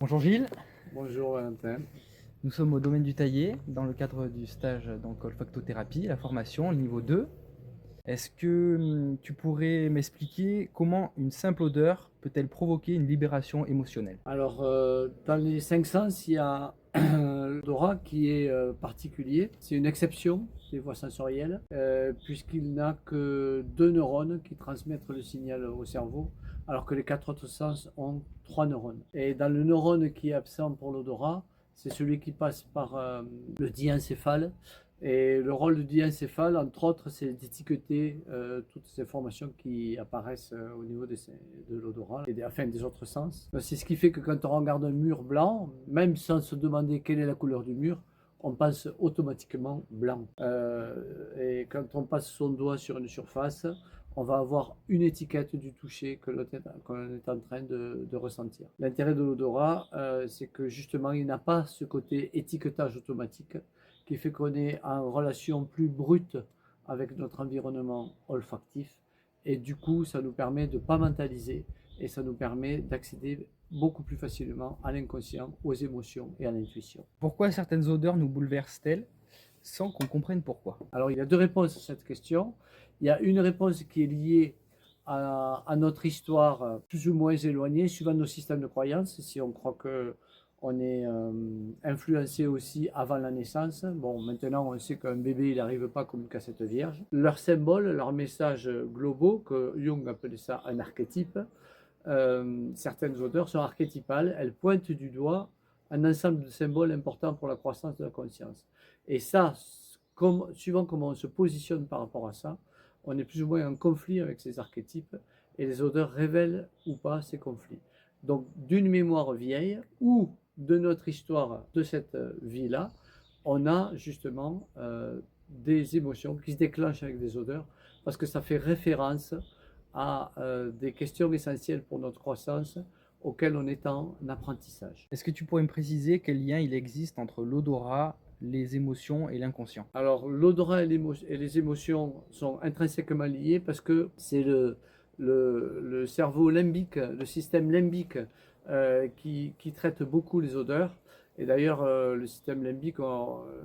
Bonjour Gilles, Bonjour Valentin. nous sommes au domaine du taillé dans le cadre du stage olfactothérapie, la formation, le niveau 2. Est-ce que tu pourrais m'expliquer comment une simple odeur peut-elle provoquer une libération émotionnelle? Alors, dans les cinq sens, il y a l'odorat qui est particulier. C'est une exception des voies sensorielles, puisqu'il n'a que deux neurones qui transmettent le signal au cerveau, alors que les quatre autres sens ont trois neurones. Et dans le neurone qui est absent pour l'odorat, c'est celui qui passe par le diencéphale. Et le rôle du diencéphale, entre autres, c'est d'étiqueter toutes ces informations qui apparaissent au niveau de l'odorat et enfin, des autres sens. C'est ce qui fait que quand on regarde un mur blanc, même sans se demander quelle est la couleur du mur, on pense automatiquement blanc. Et quand on passe son doigt sur une surface, on va avoir une étiquette du toucher que l'on est en train de ressentir. L'intérêt de l'odorat, c'est que justement, il n'a pas ce côté étiquetage automatique qui fait qu'on est en relation plus brute avec notre environnement olfactif. Et du coup, ça nous permet de ne pas mentaliser et ça nous permet d'accéder beaucoup plus facilement à l'inconscient, aux émotions et à l'intuition. Pourquoi certaines odeurs nous bouleversent-elles sans qu'on comprenne pourquoi? Alors, il y a deux réponses à cette question. Il y a une réponse qui est liée à notre histoire plus ou moins éloignée, suivant nos systèmes de croyances. Si on croit que on est influencé aussi avant la naissance. Bon, maintenant, on sait qu'un bébé, il n'arrive pas comme une cassette vierge. Leurs symboles, leurs messages globaux, que Jung appelait ça un archétype, certaines odeurs sont archétypales. Elles pointent du doigt un ensemble de symboles importants pour la croissance de la conscience. Et ça, suivant comment on se positionne par rapport à ça, on est plus ou moins en conflit avec ces archétypes et les odeurs révèlent ou pas ces conflits. Donc, d'une mémoire vieille ou de notre histoire de cette vie-là, on a justement des émotions qui se déclenchent avec des odeurs parce que ça fait référence à des questions essentielles pour notre croissance auxquelles on est en apprentissage. Est-ce que tu pourrais me préciser quel lien il existe entre l'odorat, les émotions et l'inconscient? Alors, l'odorat et les émotions sont intrinsèquement liés parce que c'est le cerveau limbique, le système limbique qui traite beaucoup les odeurs. Et d'ailleurs, le système limbique,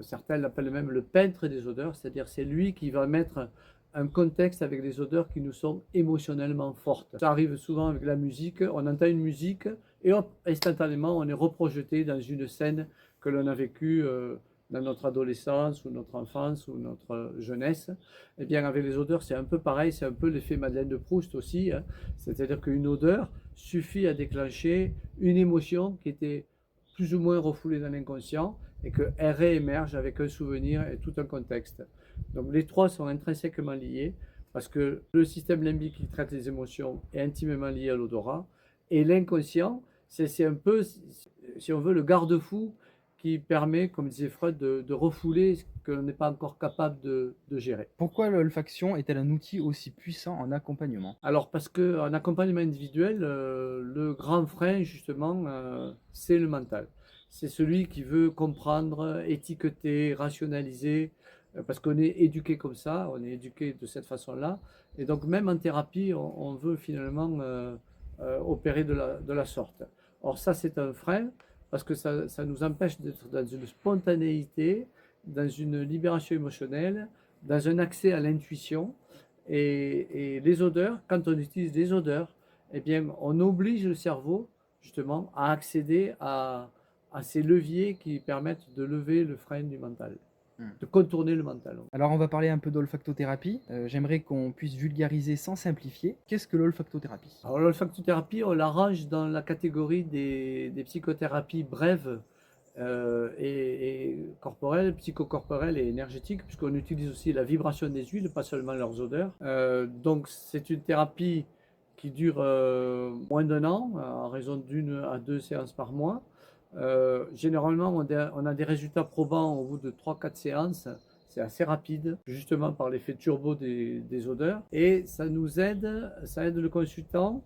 certains l'appellent même le peintre des odeurs, c'est-à-dire c'est lui qui va mettre un contexte avec des odeurs qui nous sont émotionnellement fortes. Ça arrive souvent avec la musique, on entend une musique et hop, instantanément, on est reprojeté dans une scène que l'on a vécue dans notre adolescence ou notre enfance ou notre jeunesse. Eh bien, avec les odeurs, c'est un peu pareil, c'est un peu l'effet Madeleine de Proust aussi, hein. C'est-à-dire qu'une odeur suffit à déclencher une émotion qui était plus ou moins refoulée dans l'inconscient et qu'elle réémerge avec un souvenir et tout un contexte. Donc les trois sont intrinsèquement liés parce que le système limbique qui traite les émotions est intimement lié à l'odorat et l'inconscient, c'est un peu, si on veut, le garde-fou qui permet, comme disait Freud, de refouler ce que l'on n'est pas encore capable de gérer. Pourquoi l'olfaction est-elle un outil aussi puissant en accompagnement? Alors parce qu'en accompagnement individuel, le grand frein justement, c'est le mental. C'est celui qui veut comprendre, étiqueter, rationaliser, parce qu'on est éduqué comme ça, on est éduqué de cette façon-là. Et donc même en thérapie, on veut finalement opérer de la sorte. Or ça, c'est un frein, parce que ça nous empêche d'être dans une spontanéité, dans une libération émotionnelle, dans un accès à l'intuition. Et les odeurs, quand on utilise les odeurs, eh bien, on oblige le cerveau justement à accéder à ces leviers qui permettent de lever le frein du mental, Hmm. de contourner le mental. Alors on va parler un peu d'olfactothérapie. J'aimerais qu'on puisse vulgariser sans simplifier. Qu'est-ce que l'olfactothérapie? Alors l'olfactothérapie, on la range dans la catégorie des psychothérapies brèves et corporelles, psychocorporelles et énergétiques, puisqu'on utilise aussi la vibration des huiles, pas seulement leurs odeurs. Donc c'est une thérapie qui dure moins d'un an, en raison d'une à deux séances par mois. Généralement, on a des résultats probants au bout de trois quatre séances. C'est assez rapide, justement par l'effet turbo des odeurs. Et ça aide le consultant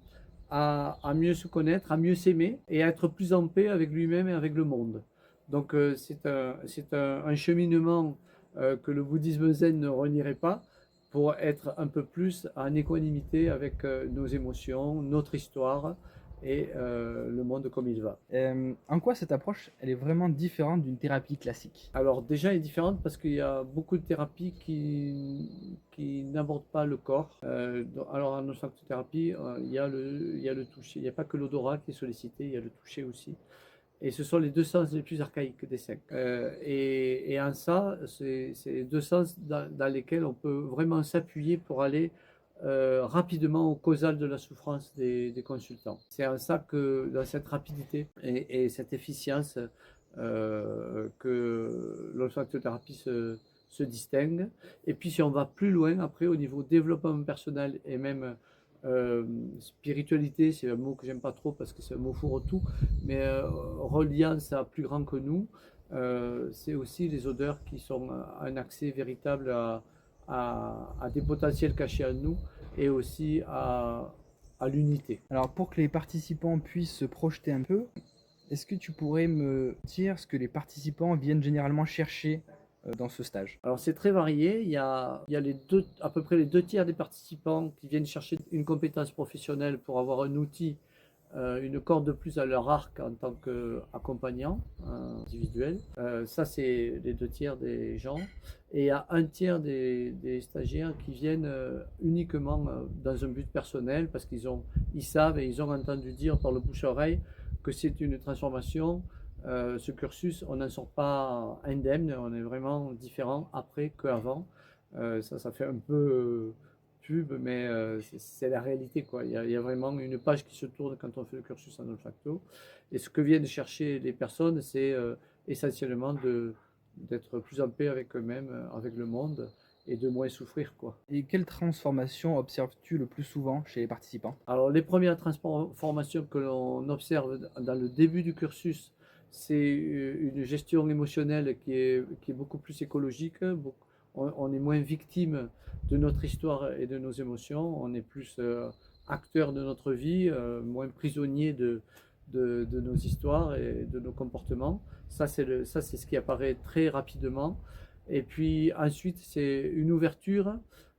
à mieux se connaître, à mieux s'aimer et à être plus en paix avec lui-même et avec le monde. Donc c'est un cheminement que le bouddhisme zen ne renierait pas pour être un peu plus en équanimité avec nos émotions, notre histoire et le monde comme il va. En quoi cette approche, elle est vraiment différente d'une thérapie classique? Alors déjà, elle est différente parce qu'il y a beaucoup de thérapies qui n'abordent pas le corps. Alors en olfactothérapie, il y a le toucher. Il n'y a pas que l'odorat qui est sollicité, il y a le toucher aussi. Et ce sont les deux sens les plus archaïques des cinq. Et en ça, c'est les deux sens dans lesquels on peut vraiment s'appuyer pour aller rapidement au causal de la souffrance des consultants. C'est en ça que, dans cette rapidité et cette efficience, que l'olfactothérapie se distingue. Et puis si on va plus loin, après, au niveau développement personnel et même spiritualité, c'est un mot que j'aime pas trop parce que c'est un mot fourre-tout, mais reliance à plus grand que nous, c'est aussi les odeurs qui sont un accès véritable à des potentiels cachés en nous et aussi à l'unité. Alors pour que les participants puissent se projeter un peu, est-ce que tu pourrais me dire ce que les participants viennent généralement chercher dans ce stage? Alors c'est très varié, il y a à peu près les deux tiers des participants qui viennent chercher une compétence professionnelle pour avoir un outil, une corde de plus à leur arc en tant qu'accompagnant individuel. Ça, c'est les deux tiers des gens. Et il y a un tiers des stagiaires qui viennent uniquement dans un but personnel parce ils savent et ils ont entendu dire par le bouche-oreille que c'est une transformation. Ce cursus, on n'en sort pas indemne, on est vraiment différent après qu'avant. Ça fait un peu pub, mais c'est la réalité, quoi. Il y a vraiment une page qui se tourne quand on fait le cursus en olfacto. Et ce que viennent chercher les personnes, c'est essentiellement d'être plus en paix avec eux-mêmes, avec le monde, et de moins souffrir, quoi. Et quelle transformation observes-tu le plus souvent chez les participants? Alors, les premières transformations que l'on observe dans le début du cursus, c'est une gestion émotionnelle qui est beaucoup plus écologique. On est moins victime de notre histoire et de nos émotions. On est plus acteur de notre vie, moins prisonnier de nos histoires et de nos comportements. Ça, c'est ce qui apparaît très rapidement. Et puis ensuite, c'est une ouverture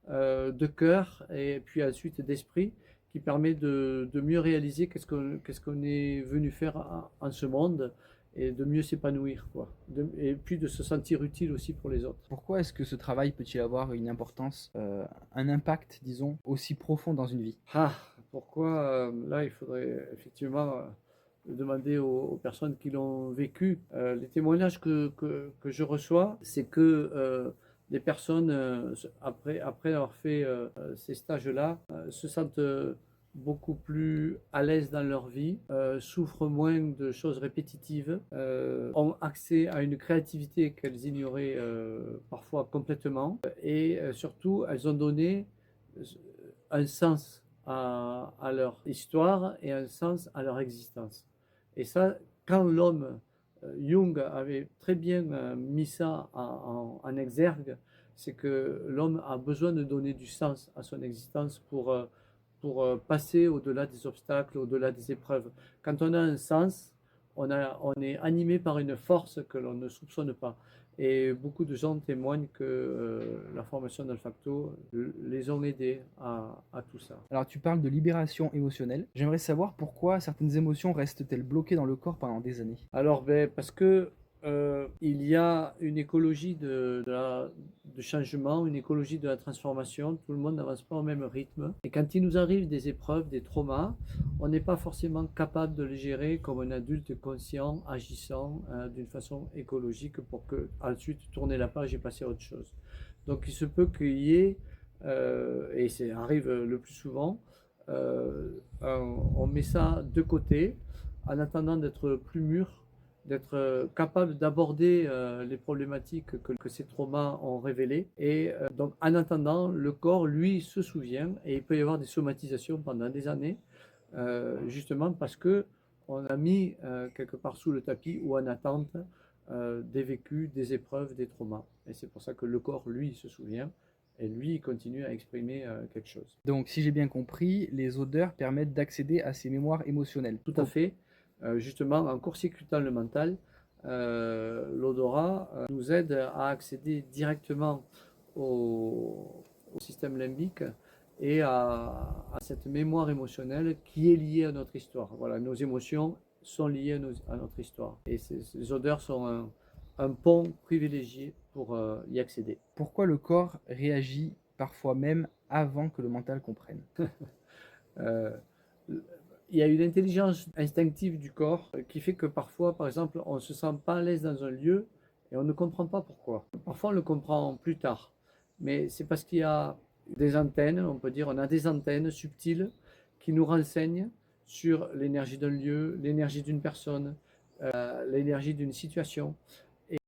de cœur et puis ensuite d'esprit qui permet de mieux réaliser qu'est-ce qu'on est venu faire en ce monde et de mieux s'épanouir, quoi. Et puis de se sentir utile aussi pour les autres. Pourquoi est-ce que ce travail peut-il avoir une importance, un impact, disons, aussi profond dans une vie? Ah, pourquoi là, il faudrait effectivement demander aux personnes qui l'ont vécu. Les témoignages que je reçois, c'est que les personnes, après avoir fait ces stages-là, se sentent beaucoup plus à l'aise dans leur vie, souffrent moins de choses répétitives, ont accès à une créativité qu'elles ignoraient parfois complètement, et surtout, elles ont donné un sens à leur histoire et un sens à leur existence. Et ça, quand l'homme, Jung avait très bien mis ça en exergue, c'est que l'homme a besoin de donner du sens à son existence pour passer au-delà des obstacles, au-delà des épreuves. Quand on a un sens, on est animé par une force que l'on ne soupçonne pas. Et beaucoup de gens témoignent que la formation d'Olfacto les ont aidés à tout ça. Alors tu parles de libération émotionnelle. J'aimerais savoir pourquoi certaines émotions restent-elles bloquées dans le corps pendant des années? Alors, ben, parce que il y a une écologie de changement, une écologie de la transformation. Tout le monde n'avance pas au même rythme. Et quand il nous arrive des épreuves, des traumas, on n'est pas forcément capable de les gérer comme un adulte conscient, agissant d'une façon écologique pour que ensuite tourner la page et passer à autre chose. Donc, il se peut qu'il y ait, et ça arrive le plus souvent, on met ça de côté en attendant d'être plus mûr, d'être capable d'aborder les problématiques que ces traumas ont révélées. Et donc, en attendant, le corps, lui, se souvient et il peut y avoir des somatisations pendant des années, justement parce que on a mis quelque part sous le tapis ou en attente des vécus, des épreuves, des traumas. Et c'est pour ça que le corps, lui, se souvient et lui, il continue à exprimer quelque chose. Donc si j'ai bien compris, les odeurs permettent d'accéder à ces mémoires émotionnelles. Tout à fait. Justement, en court-circuitant le mental, l'odorat nous aide à accéder directement au système limbique et à cette mémoire émotionnelle qui est liée à notre histoire. Voilà, nos émotions sont liées à notre histoire. Et ces odeurs sont un pont privilégié pour y accéder. Pourquoi le corps réagit parfois même avant que le mental comprenne? Euh, il y a une intelligence instinctive du corps qui fait que parfois, par exemple, on ne se sent pas à l'aise dans un lieu et on ne comprend pas pourquoi. Parfois, on le comprend plus tard, mais c'est parce qu'il y a des antennes, on peut dire, on a des antennes subtiles qui nous renseignent sur l'énergie d'un lieu, l'énergie d'une personne, l'énergie d'une situation.